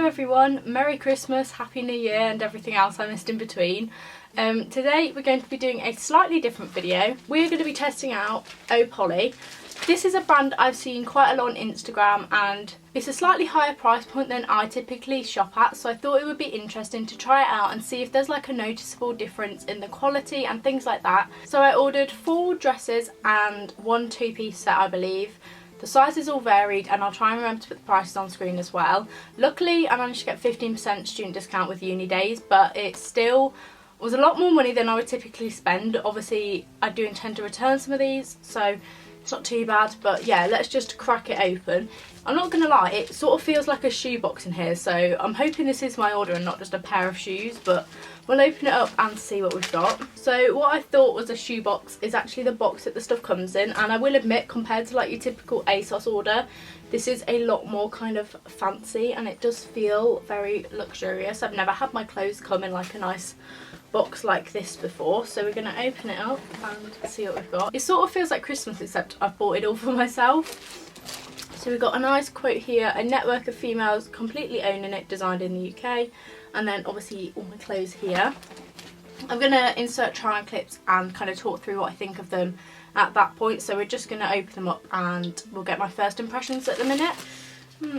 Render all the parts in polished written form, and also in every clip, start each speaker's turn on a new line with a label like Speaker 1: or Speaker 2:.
Speaker 1: everyone, Merry Christmas, Happy New Year and everything else I missed in between. Today we're going to be doing a slightly different video. We're going to be testing out Polly. This is a brand I've seen quite a lot on Instagram and it's a slightly higher price point than I typically shop at, so I thought it would be interesting to try it out and see if there's like a noticeable difference in the quality and things like that. So I ordered 4 dresses and 1 two-piece set, I believe. The sizes all varied and I'll try and remember to put the prices on screen as well. Luckily I managed to get 15% student discount with uni days, but it still was a lot more money than I would typically spend. Obviously I do intend to return some of these, so it's not too bad, but yeah, let's just crack it open. I'm not gonna lie, it sort of feels like a shoe box in here, so I'm hoping this is my order and not just a pair of shoes, but we'll open it up and see what we've got. So what I thought was a shoe box is actually the box that the stuff comes in, and I will admit, compared to like your typical ASOS order, this is a lot more kind of fancy and it does feel very luxurious. I've never had my clothes come in like a nice box like this before, so we're going to open it up and see what we've got. It sort of feels like Christmas, except I've bought it all for myself. So we've got a nice quote here: a network of females completely owning it, designed in the UK, and then obviously all my clothes here. I'm going to insert try-on clips and kind of talk through what I think of them at that point, so we're just going to open them up and we'll get my first impressions at the minute.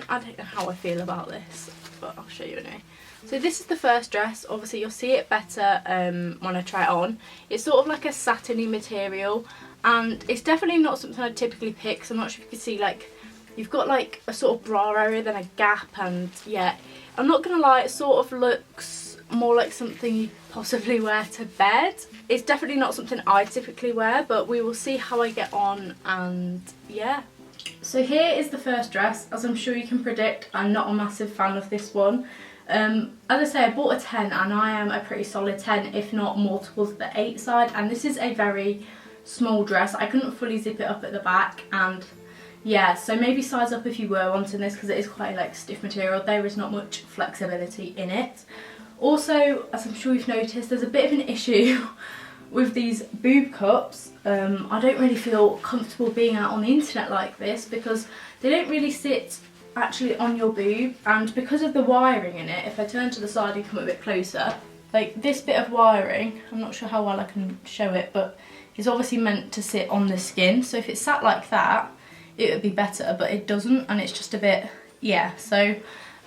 Speaker 1: I don't know how I feel about this, but I'll show you anyway. So this is the first dress. Obviously you'll see it better when I try it on. It's sort of like a satiny material and it's definitely not something I'd typically pick, so I'm not sure if you can see, like, you've got like a sort of bra area, then a gap, and yeah, I'm not gonna lie, it sort of looks more like something you'd possibly wear to bed. It's definitely not something I typically wear, but we will see how I get on, and yeah. So here is the first dress. As I'm sure you can predict, I'm not a massive fan of this one. As I say, I bought a 10 and I am a pretty solid 10, if not more towards the 8 side, and this is a very small dress. I couldn't fully zip it up at the back, and yeah, so maybe size up if you were wanting this, because it is quite like stiff material. There is not much flexibility in it. Also, as I'm sure you've noticed, there's a bit of an issue with these boob cups. I don't really feel comfortable being out on the internet like this because they don't really sit actually on your boob, and because of the wiring in it, if I turn to the side and come a bit closer, like this bit of wiring, I'm not sure how well I can show it, but it's obviously meant to sit on the skin, so if it sat like that it would be better, but it doesn't, and it's just a bit, yeah, so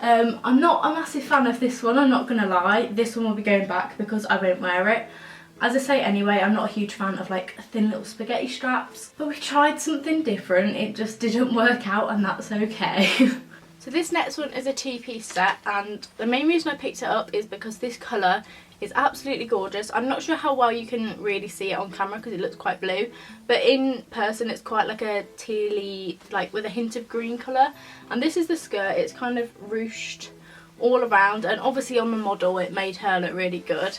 Speaker 1: I'm not a massive fan of this one, I'm not gonna lie. This one will be going back because I won't wear it. As I say anyway, I'm not a huge fan of like thin little spaghetti straps, but we tried something different, it just didn't work out, and that's okay. So this next one is a two-piece set, and the main reason I picked it up is because this colour is absolutely gorgeous. I'm not sure how well you can really see it on camera because it looks quite blue, but in person it's quite like a tealy, like with a hint of green colour. And this is the skirt. It's kind of ruched all around, and obviously on the model it made her look really good.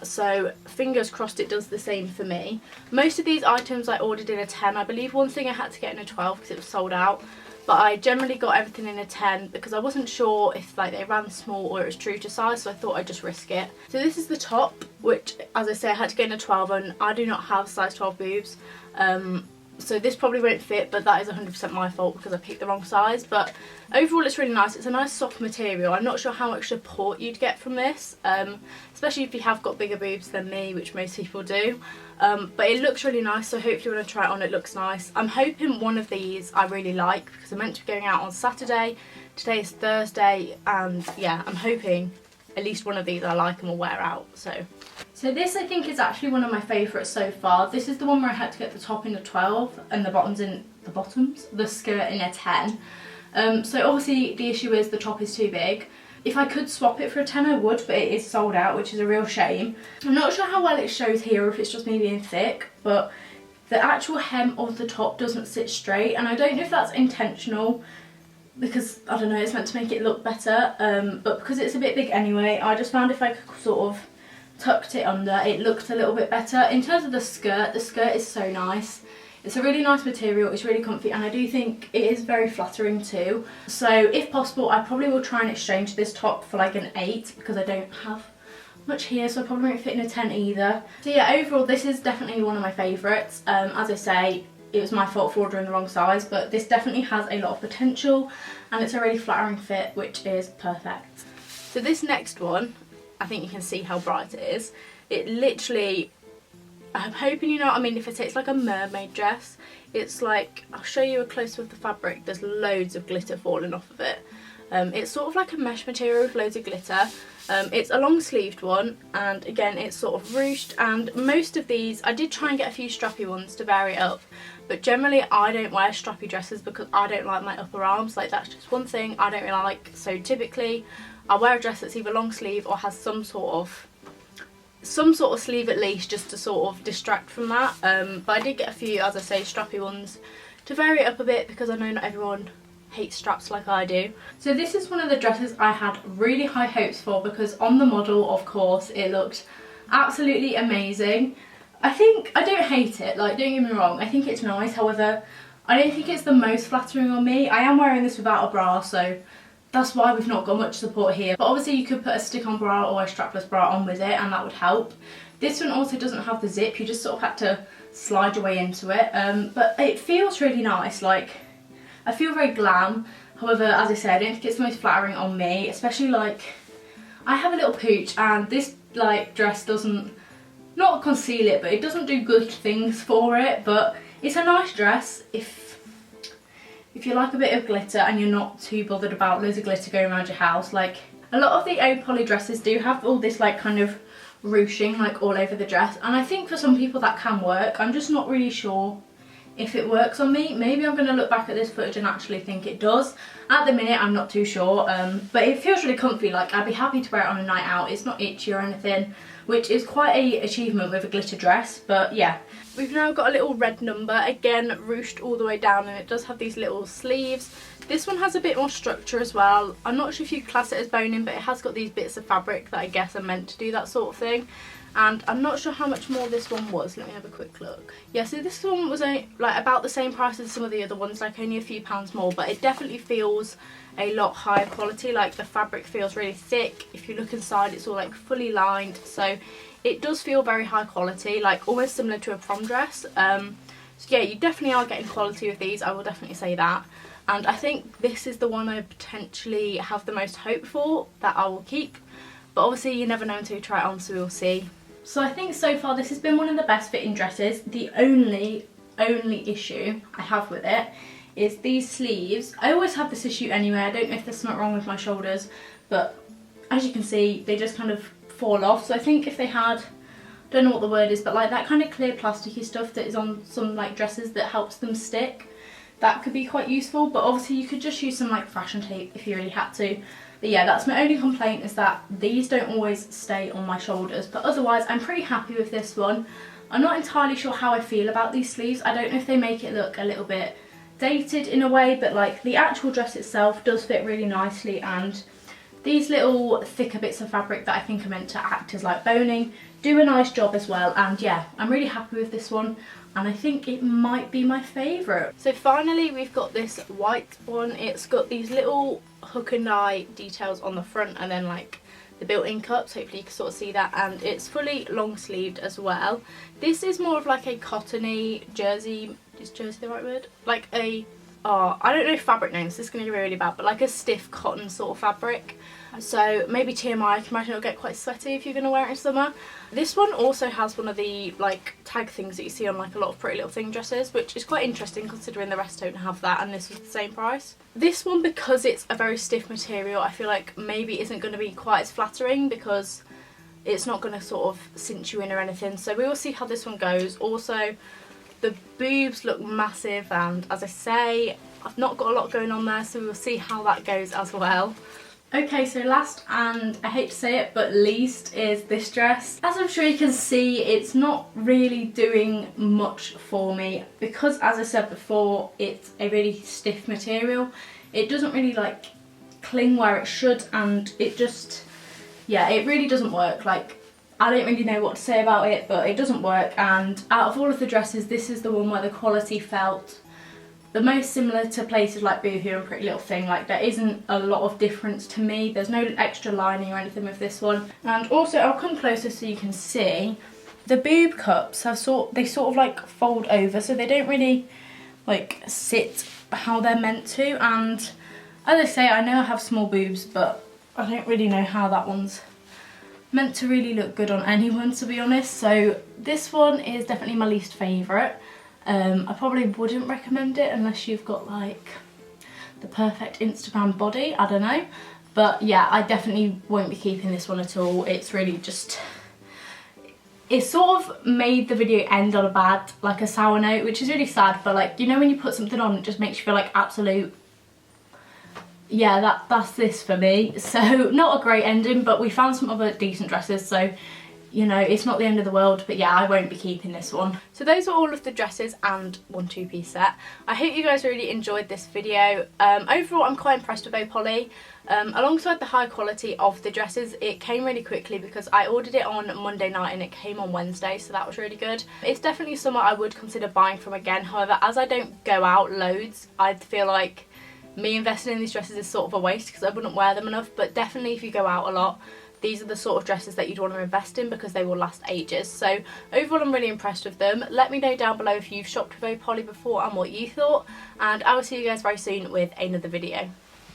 Speaker 1: So fingers crossed it does the same for me. Most of these items I ordered in a 10. I believe one thing I had to get in a 12 because it was sold out, but I generally got everything in a 10 because I wasn't sure if like they ran small or it was true to size, so I thought I'd just risk it. So this is the top, which, as I say, I had to get in a 12 and I do not have size 12 boobs. So this probably won't fit, but that is 100% my fault because I picked the wrong size. But overall it's really nice. It's a nice soft material. I'm not sure how much support you'd get from this, especially if you have got bigger boobs than me, which most people do. But it looks really nice, so hopefully when I try it on it looks nice. I'm hoping one of these I really like because I'm meant to be going out on Saturday. Today is Thursday, and yeah, I'm hoping at least one of these I like and will wear out. So this I think is actually one of my favourites so far. This is the one where I had to get the top in a 12 and the skirt in a 10. So obviously the issue is the top is too big. If I could swap it for a 10 I would, but it is sold out, which is a real shame. I'm not sure how well it shows here or if it's just me being thick, but the actual hem of the top doesn't sit straight, and I don't know if that's intentional because, I don't know, it's meant to make it look better, but because it's a bit big anyway, I just found if I sort of tucked it under, it looked a little bit better. In terms of the skirt is so nice. It's a really nice material, it's really comfy, and I do think it is very flattering too. So if possible, I probably will try and exchange this top for like an 8 because I don't have much here, so I probably won't fit in a 10 either. So yeah, overall this is definitely one of my favourites. As I say, it was my fault for ordering the wrong size, but this definitely has a lot of potential and it's a really flattering fit, which is perfect. So this next one, I think you can see how bright it is. It literally, I'm hoping you know what I mean if I say it's like a mermaid dress. It's like, I'll show you a close with the fabric, there's loads of glitter falling off of it. It's sort of like a mesh material with loads of glitter. It's a long sleeved one, and again it's sort of ruched, and most of these, I did try and get a few strappy ones to vary it up, but generally I don't wear strappy dresses because I don't like my upper arms, like that's just one thing I don't really like. So typically I wear a dress that's either long sleeve or has some sort of sleeve at least, just to sort of distract from that. But I did get a few, as I say, strappy ones to vary it up a bit because I know not everyone hates straps like I do. So this is one of the dresses I had really high hopes for because on the model, of course, it looked absolutely amazing. I don't hate it, like don't get me wrong, I think it's nice, however I don't think it's the most flattering on me. I am wearing this without a bra, so that's why we've not got much support here, but obviously you could put a stick-on bra or a strapless bra on with it and that would help. This one also doesn't have the zip, you just sort of had to slide your way into it, but it feels really nice. Like, I feel very glam. However, as I say, I don't think it's the most flattering on me, especially like, I have a little pooch and this like dress doesn't, not conceal it, but it doesn't do good things for it. But it's a nice dress if you like a bit of glitter and you're not too bothered about loads of glitter going around your house. Like, a lot of the Eau Poly dresses do have all this like kind of ruching like all over the dress, and I think for some people that can work. I'm just not really sure if it works on me. Maybe I'm going to look back at this footage and actually think it does. At the minute I'm not too sure, but it feels really comfy. Like, I'd be happy to wear it on a night out. It's not itchy or anything, which is quite a achievement with a glitter dress. But yeah, we've now got a little red number, again ruched all the way down, and it does have these little sleeves. This one has a bit more structure as well. I'm not sure if you class it as boning, but it has got these bits of fabric that I guess are meant to do that sort of thing. And I'm not sure how much more this one was. Let me have a quick look. Yeah, so this one was like about the same price as some of the other ones, like only a few pounds more, but it definitely feels a lot higher quality. Like, the fabric feels really thick. If you look inside, it's all like fully lined, so it does feel very high quality, like almost similar to a prom dress. So yeah, you definitely are getting quality with these, I will definitely say that. And I think this is the one I potentially have the most hope for that I will keep, but obviously you never know until you try it on, so we'll see. So I think so far this has been one of the best fitting dresses. The only issue I have with it is these sleeves. I always have this issue anyway. I don't know if there's something wrong with my shoulders, but as you can see, they just kind of fall off. So I think if they had, I don't know what the word is, but like that kind of clear plasticky stuff that is on some like dresses that helps them stick, that could be quite useful. But obviously you could just use some like fashion tape if you really had to. But yeah, that's my only complaint, is that these don't always stay on my shoulders. But otherwise, I'm pretty happy with this one. I'm not entirely sure how I feel about these sleeves. I don't know if they make it look a little bit dated in a way, but like the actual dress itself does fit really nicely, and these little thicker bits of fabric that I think are meant to act as like boning do a nice job as well. And yeah, I'm really happy with this one, and I think it might be my favourite. So finally we've got this white one. It's got these little hook and eye details on the front, and then like the built-in cups, hopefully you can sort of see that, and it's fully long sleeved as well. This is more of like a cottony jersey, is jersey the right word? Like a, oh, I don't know fabric names, this is going to be really bad, but like a stiff cotton sort of fabric. So maybe TMI, I can imagine it'll get quite sweaty if you're going to wear it in summer. This one also has one of the like tag things that you see on like a lot of Pretty Little Thing dresses, which is quite interesting considering the rest don't have that, and this was the same price. This one, because it's a very stiff material, I feel like maybe isn't going to be quite as flattering because it's not going to sort of cinch you in or anything. So we will see how this one goes. Also, the boobs look massive, and as I say, I've not got a lot going on there, so we will see how that goes as well. Okay, so last, and I hate to say it, but least, is this dress. As I'm sure you can see, it's not really doing much for me because, as I said before, it's a really stiff material. It doesn't really like cling where it should, and it just, yeah, it really doesn't work. Like, I don't really know what to say about it, but it doesn't work. And out of all of the dresses, this is the one where the quality felt the most similar to places like Boohoo and Pretty Little Thing. Like, there isn't a lot of difference to me. There's no extra lining or anything with this one. And also, I'll come closer so you can see, The boob cups have they sort of like fold over, so they don't really like sit how they're meant to. And as I say, I know I have small boobs, but I don't really know how that one's meant to really look good on anyone, to be honest. So this one is definitely my least favourite. I probably wouldn't recommend it unless you've got like the perfect Instagram body, I don't know. But yeah, I definitely won't be keeping this one at all. It's really just, it sort of made the video end on a sour note, which is really sad. But like, you know when you put something on, it just makes you feel like absolute, yeah, that's this for me. So not a great ending, but we found some other decent dresses, so you know, it's not the end of the world. But yeah, I won't be keeping this one. So those are all of the dresses and one two-piece set. I hope you guys really enjoyed this video. Overall, I'm quite impressed with Opoly. Alongside the high quality of the dresses, it came really quickly because I ordered it on Monday night and it came on Wednesday, so that was really good. It's definitely somewhere I would consider buying from again. However, as I don't go out loads, I feel like me investing in these dresses is sort of a waste because I wouldn't wear them enough. But definitely if you go out a lot, these are the sort of dresses that you'd want to invest in because they will last ages. So overall, I'm really impressed with them. Let me know down below if you've shopped with Opoly before and what you thought, and I will see you guys very soon with another video.